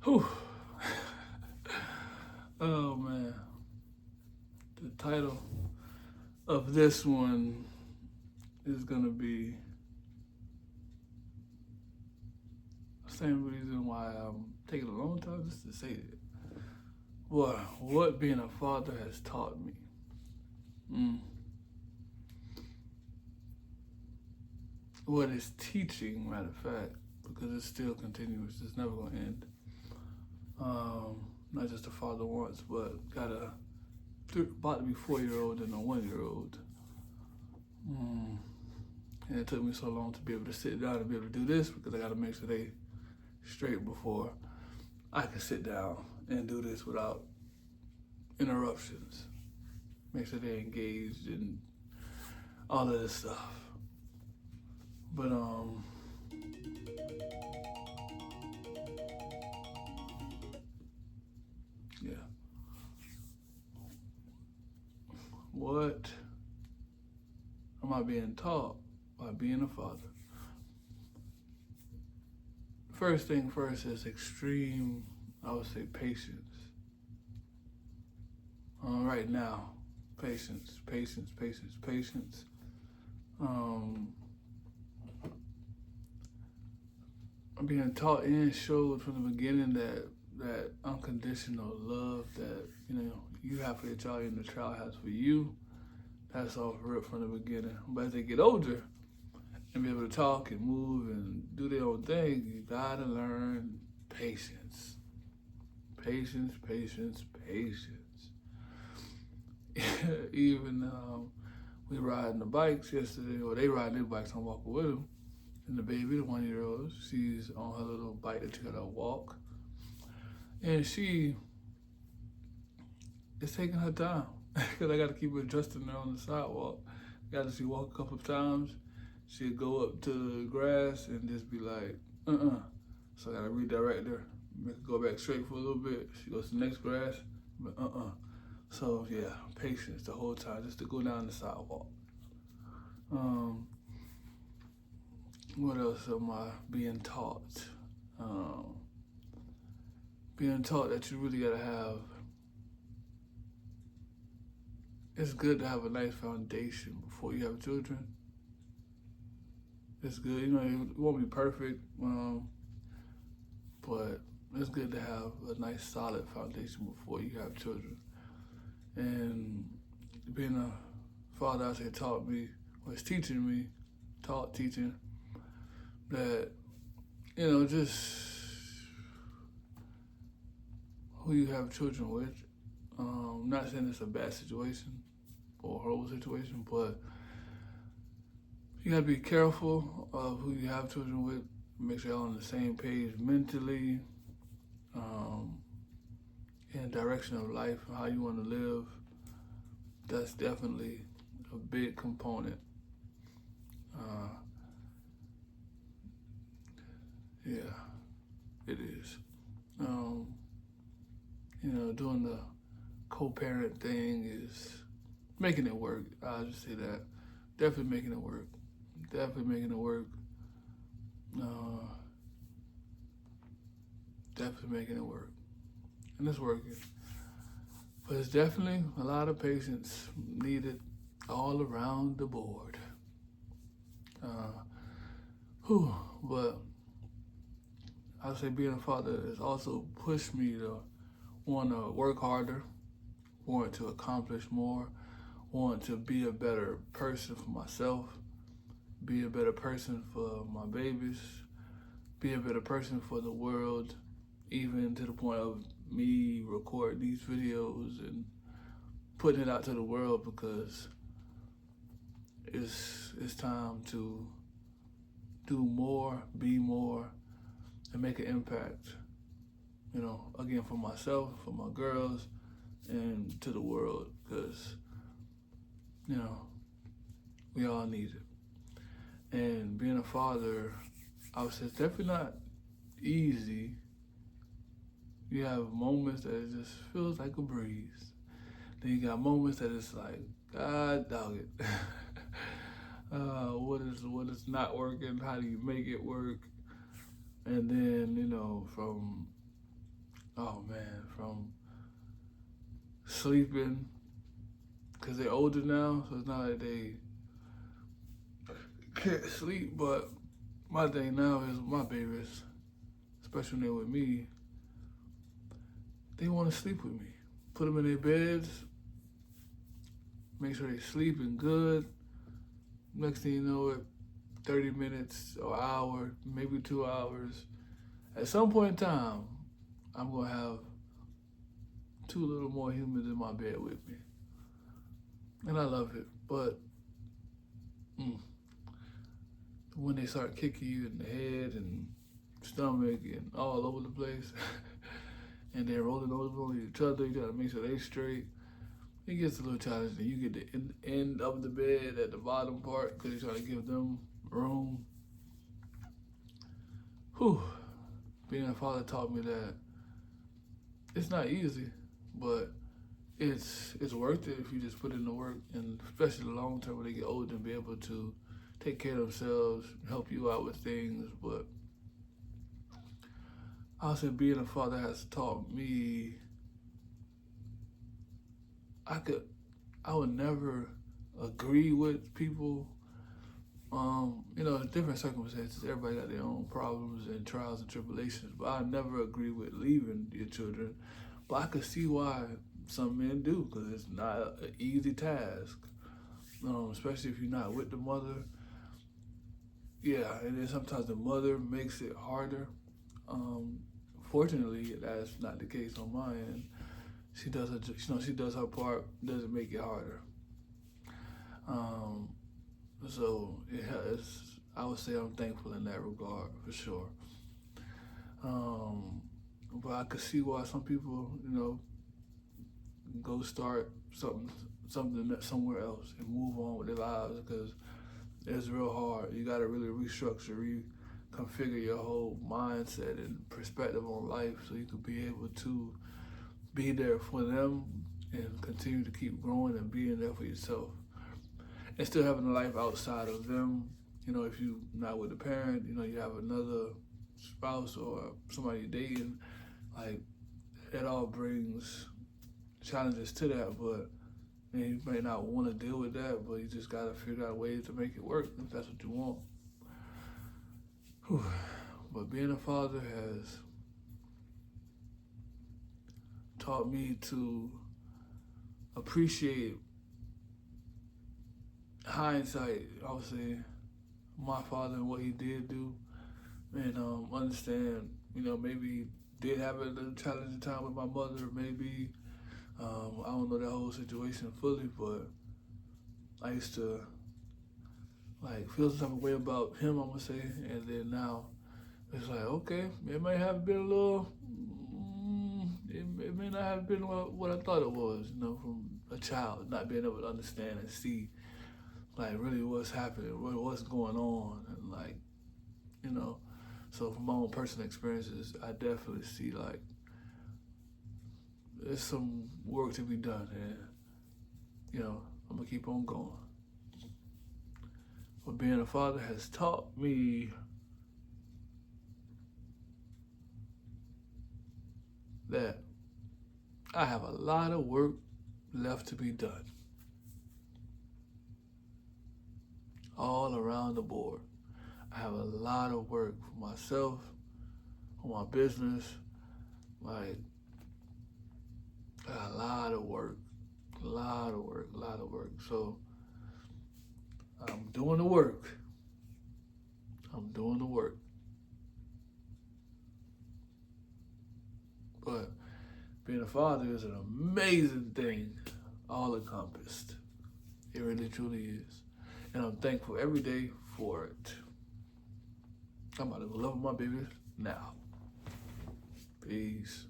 Whew. Oh man, the title of this one is gonna be the same reason why I'm taking a long time just to say it. Well, what being a father has taught me. Mm. What it's teaching, matter of fact, because it's still continuous. It's never gonna end. Not just a father once, but got a about to be 4 year old and a 1 year old. Mm. And it took me so long to be able to sit down and be able to do this because I got to make sure they straight before I can sit down and do this without interruptions. Make sure they're engaged in all of this stuff. But yeah. What am I being taught by being a father? First thing first is extreme, I would say, patience. Right now, patience, patience, patience, patience. Um, I'm being taught and showed from the beginning that unconditional love that you have for your child and the child has for you. That's all real from the beginning. But as they get older and be able to talk and move and do their own thing, you gotta learn patience, patience, patience, patience. Even we riding the bikes yesterday, or they riding their bikes. I'm walking with them. And the baby, the 1 year old, she's on her little bike that you gotta walk. And she is taking her time. Because I gotta keep adjusting her on the sidewalk. Gotta see walk a couple of times. She'd go up to the grass and just be like, So I gotta redirect her, make her go back straight for a little bit. She goes to the next grass, but So yeah, patience the whole time just to go down the sidewalk. Um, what else am I being taught? Um, Being taught that you really gotta have. It's good to have a nice foundation before you have children. It's good, it won't be perfect, but it's good to have a nice solid foundation before you have children. And being a father, I say, taught me, was teaching me, teaching that just who you have children with. Not saying it's a bad situation or a horrible situation, but you gotta be careful of who you have children with. Make sure you're on the same page mentally, um, in the direction of life and how you want to live. That's definitely a big component. Uh, yeah, it is. Um, doing the co-parent thing is making it work. I'll just say that. Definitely making it work. Definitely making it work. Uh, Definitely making it work. And it's working. But it's definitely a lot of patience needed all around the board. But I'd say being a father has also pushed me to want to work harder, want to accomplish more, want to be a better person for myself, be a better person for my babies, be a better person for the world, even to the point of me recording these videos and putting it out to the world because it's time to do more, be more, and make an impact. Again, for myself, for my girls, and to the world, because we all need it. And being a father, I would say it's definitely not easy. You have moments that it just feels like a breeze. Then you got moments that it's like, God dog it. What is not working? How do you make it work? And then from Oh man, from sleeping, because they're older now, so it's not like they can't sleep. But my thing now is my babies, especially when they're with me, they want to sleep with me. Put them in their beds, make sure they're sleeping good. Next thing you know, it 30 minutes or hour, maybe 2 hours. At some point in time, I'm gonna have two little more humans in my bed with me, and I love it. But when they start kicking you in the head and stomach and all over the place, and they're rolling over on each other, you gotta make sure they straight. It gets a little challenging. You get the end of the bed at the bottom part because you're trying to give them room. Whew. Being a father taught me that it's not easy, but it's worth it if you just put in the work, and especially the long term when they get older and be able to take care of themselves, help you out with things. But I say being a father has taught me I would never agree with people. Different circumstances. Everybody got their own problems and trials and tribulations, but I never agree with leaving your children. But I could see why some men do, because it's not an easy task, especially if you're not with the mother. Yeah, and then sometimes the mother makes it harder. Fortunately, that's not the case on my end. She does her part, doesn't make it harder. So I would say I'm thankful in that regard for sure. But I could see why some people, go start something somewhere else and move on with their lives, because it's real hard. You got to really restructure, reconfigure your whole mindset and perspective on life so you can be able to be there for them and continue to keep growing and being there for yourself. And still having a life outside of them. If you're not with a parent, you have another spouse or somebody you're dating, like, it all brings challenges to that, but you may not want to deal with that, but you just gotta figure out ways to make it work if that's what you want. Whew. But being a father has taught me to appreciate hindsight, I would say, my father and what he did do, and understand, maybe he did have a little challenging time with my mother, maybe. I don't know that whole situation fully, but I used to feel some type of way about him, I'm gonna say, and then now it's like, okay, it may have been a little, it may not have been what I thought it was, from a child, not being able to understand and see, really what's happening, what's going on, and so from my own personal experiences, I definitely see, there's some work to be done, and, I'm gonna keep on going. But being a father has taught me that I have a lot of work left to be done. All around the board. I have a lot of work for myself, for my business, a lot of work. So I'm doing the work. But being a father is an amazing thing, all encompassed. It really truly is. And I'm thankful every day for it. I'm about to go love my babies now. Peace.